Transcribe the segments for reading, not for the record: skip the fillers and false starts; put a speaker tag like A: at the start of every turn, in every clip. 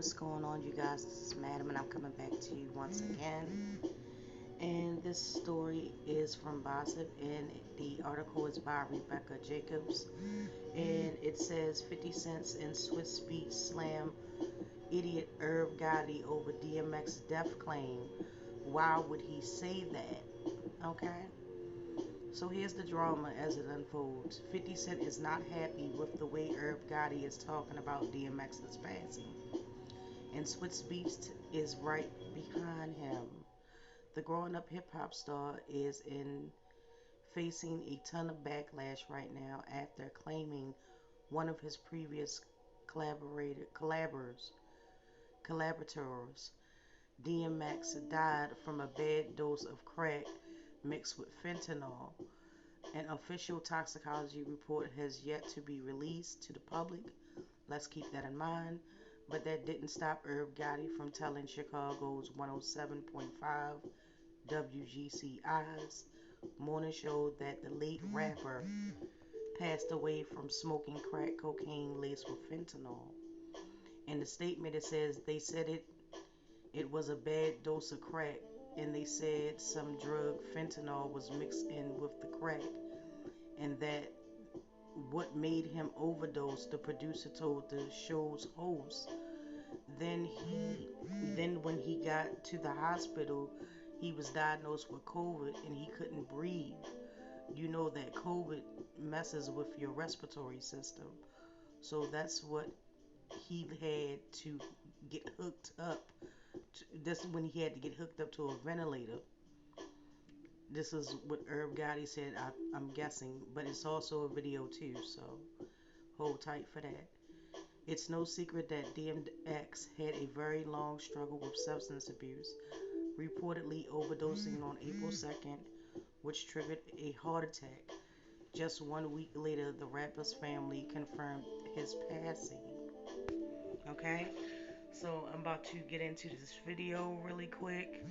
A: What's going on, you guys? This is Madam, and I'm coming back to you once again. And this story is from Gossip, and the article is by Rebecca Jacobs. And it says 50 cents in Swizz Beatz slam idiot Irv Gotti over DMX death claim. Why would he say that? Okay? So here's the drama as it unfolds. 50 Cent is not happy with the way Irv Gotti is talking about DMX's passing, and Swizz Beatz is right behind him. The growing up hip hop star is in facing a ton of backlash right now after claiming one of his previous collaborators, DMX, died from a bad dose of crack mixed with fentanyl. An official toxicology report has yet to be released to the public. Let's keep that in mind. But that didn't stop Irv Gotti from telling Chicago's 107.5 WGCI's morning show that the late rapper passed away from smoking crack cocaine laced with fentanyl. In the statement, it says they said it was a bad dose of crack, and they said some drug fentanyl was mixed in with the crack, and that what made him overdose, the producer told the show's host. Then he then when he got to the hospital, he was diagnosed with COVID and he couldn't breathe. You know that COVID messes with your respiratory system. So that's what he had to get hooked up to. This is when he had to get hooked up to a ventilator. This is what Herb Gotti said, I'm guessing, but it's also a video too, so hold tight for that. It's no secret that DMX had a very long struggle with substance abuse, reportedly overdosing on April 2nd, which triggered a heart attack. Just 1 week later, the rapper's family confirmed his passing. Okay? So I'm about to get into this video really quick.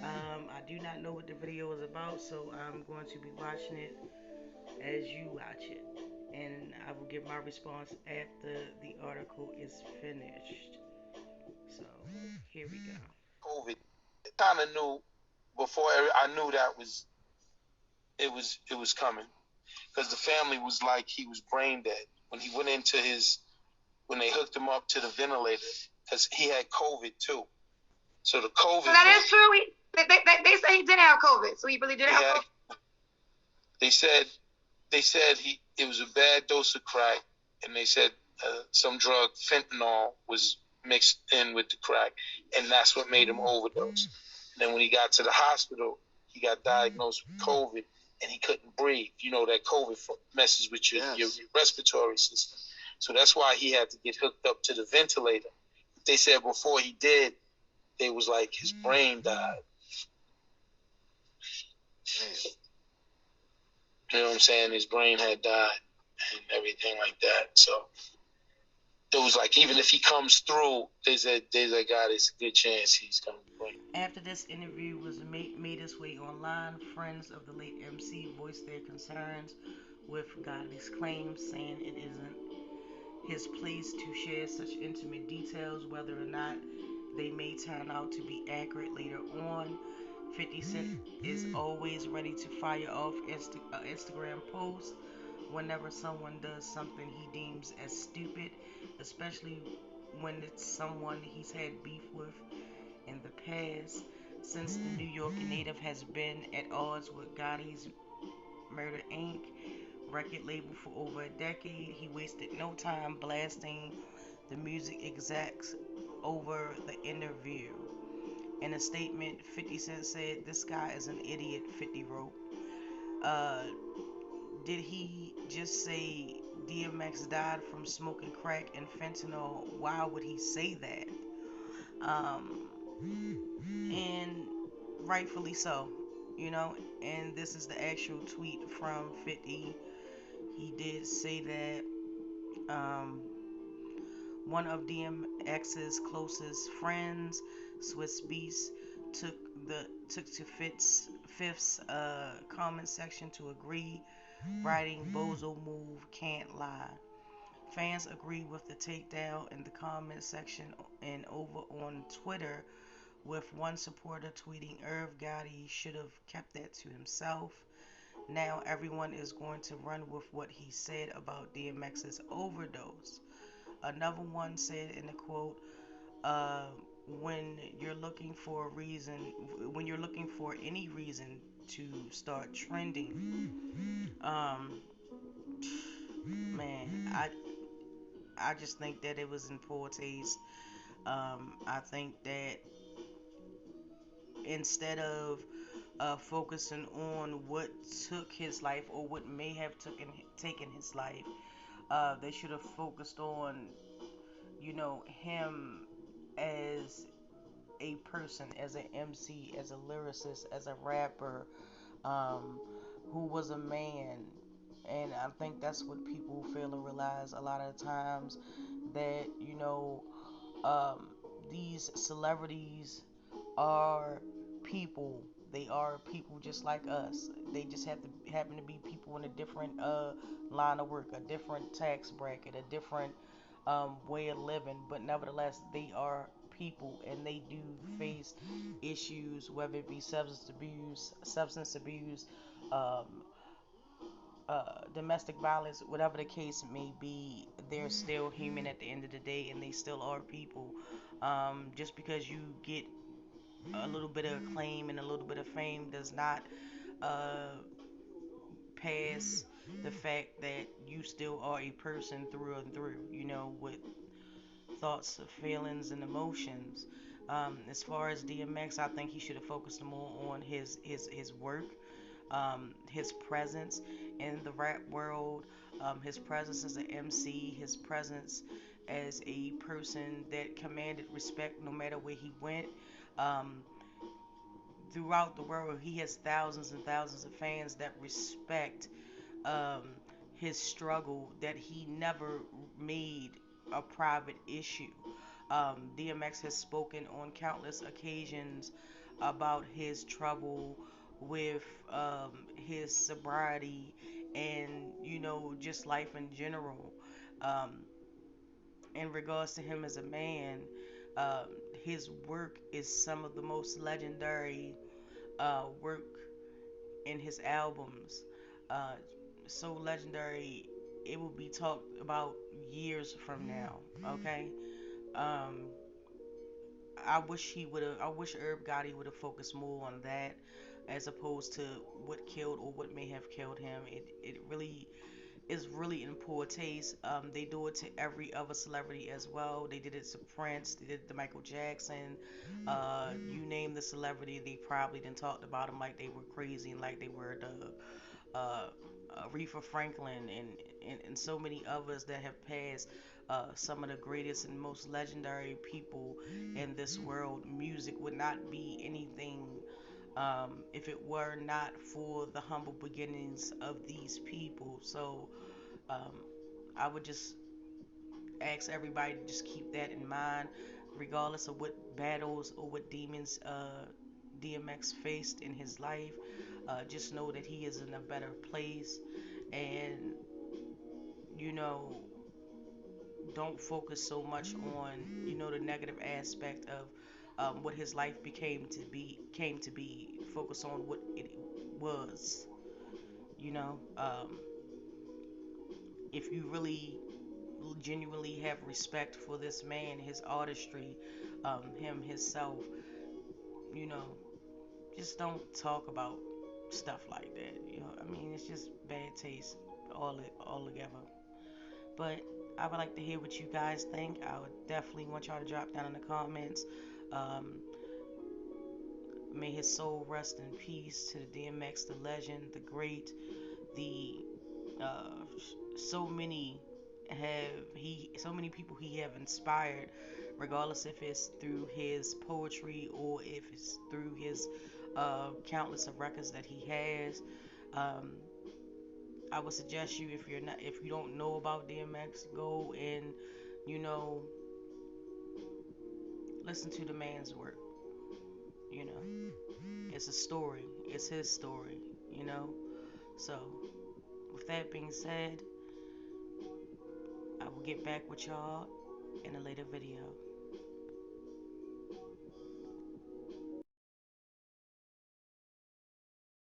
A: I do not know what the video is about, so I'm going to be watching it as you watch it. And I will give my response after the article is finished. So here we go.
B: COVID, kind of knew before I knew that it was coming because the family was like he was brain dead when he went into his when they hooked him up to the ventilator because he had COVID too. So the COVID. So
C: that is true. They say he did have COVID. So he really did have COVID.
B: They said he it was a bad dose of crack, and they said some drug fentanyl was mixed in with the crack, and that's what made him overdose. And then when he got to the hospital, he got diagnosed with COVID, and he couldn't breathe. You know that COVID messes with your respiratory system, so that's why he had to get hooked up to the ventilator. They said before he did, they was like his brain died. You know what I'm saying? His brain had died and everything like that. So it was like even if he comes through, there's a God, it's a good chance he's gonna bring.
A: After this interview was made its way online, friends of the late MC voiced their concerns with Gotti's claims, saying it isn't his place to share such intimate details, whether or not they may turn out to be accurate later on. 50 Cent is always ready to fire off Instagram posts whenever someone does something he deems as stupid, especially when it's someone he's had beef with in the past. Since the New York native has been at odds with Gotti's Murder Inc. record label for over a decade, he wasted no time blasting the music execs over the interview. In a statement, 50 Cent said, "This guy is an idiot," 50 wrote. Uh, did he just say DMX died from smoking crack and fentanyl? Why would he say that? Um, and rightfully so, you know. And this is the actual tweet from 50. He did say that one of DMX's closest friends, Swizz Beatz, took to Fifth's comment section to agree, writing "Bozo move, can't lie." Fans agree with the takedown in the comment section and over on Twitter, with one supporter tweeting Irv Gotti should have kept that to himself. Now everyone is going to run with what he said about DMX's overdose. Another one said in the quote, uh, when you're looking for a reason, when you're looking for any reason to start trending, um, man, I just think that it was in poor taste. I think that instead of focusing on what took his life or what may have taken his life, they should have focused on, him as a person, as an MC, as a lyricist, as a rapper, um, who was a man. And I think that's what people fail to realize a lot of the times, that um, these celebrities are people. They are people just like us. They just have to happen to be people in a different line of work, a different tax bracket, a different way of living. But nevertheless, they are people, and they do face issues, whether it be substance abuse, um, domestic violence, whatever the case may be. They're still human at the end of the day, and they still are people. Just because you get a little bit of acclaim and a little bit of fame does not uh, pass the fact that you still are a person through and through, with thoughts, feelings, and emotions. As far as DMX, I think he should have focused more on his work, his presence in the rap world, his presence as an MC, his presence as a person that commanded respect no matter where he went. Um, Throughout the world, he has thousands and thousands of fans that respect um, his struggle, that he never made a private issue. DMX has spoken on countless occasions about his trouble with his sobriety and, just life in general. Um, in regards to him as a man, um, his work is some of the most legendary work in his albums. Uh, so legendary, it will be talked about years from now. Okay. Um, I wish he would have. I wish Herb Gotti would have focused more on that, as opposed to what killed or what may have killed him. It really is really in poor taste. They do it to every other celebrity as well. They did it to Prince. They did it to Michael Jackson. You name the celebrity, they probably done talked about them like they were crazy and like they were the Aretha Franklin and so many others that have passed. Some of the greatest and most legendary people in this world. Music would not be anything if it were not for the humble beginnings of these people. So um, I would just ask everybody to just keep that in mind, regardless of what battles or what demons DMX faced in his life. Just know that he is in a better place, and you know, don't focus so much on the negative aspect of what his life came to be. Focus on what it was. You know, if you really genuinely have respect for this man, his artistry, him, himself, you know, just don't talk about stuff like that. I mean, it's just bad taste all together. But I would like to hear what you guys think. I would definitely want y'all to drop down in the comments. Um, May his soul rest in peace to the DMX, the legend, the great, the uh, so many so many people he have inspired, regardless if it's through his poetry or if it's through his countless of records that he has. Um, I would suggest you, if you don't know about DMX, go and you know listen to the man's work. You know, it's a story. It's his story. You know, so with that being said, I will get back with y'all in a later video.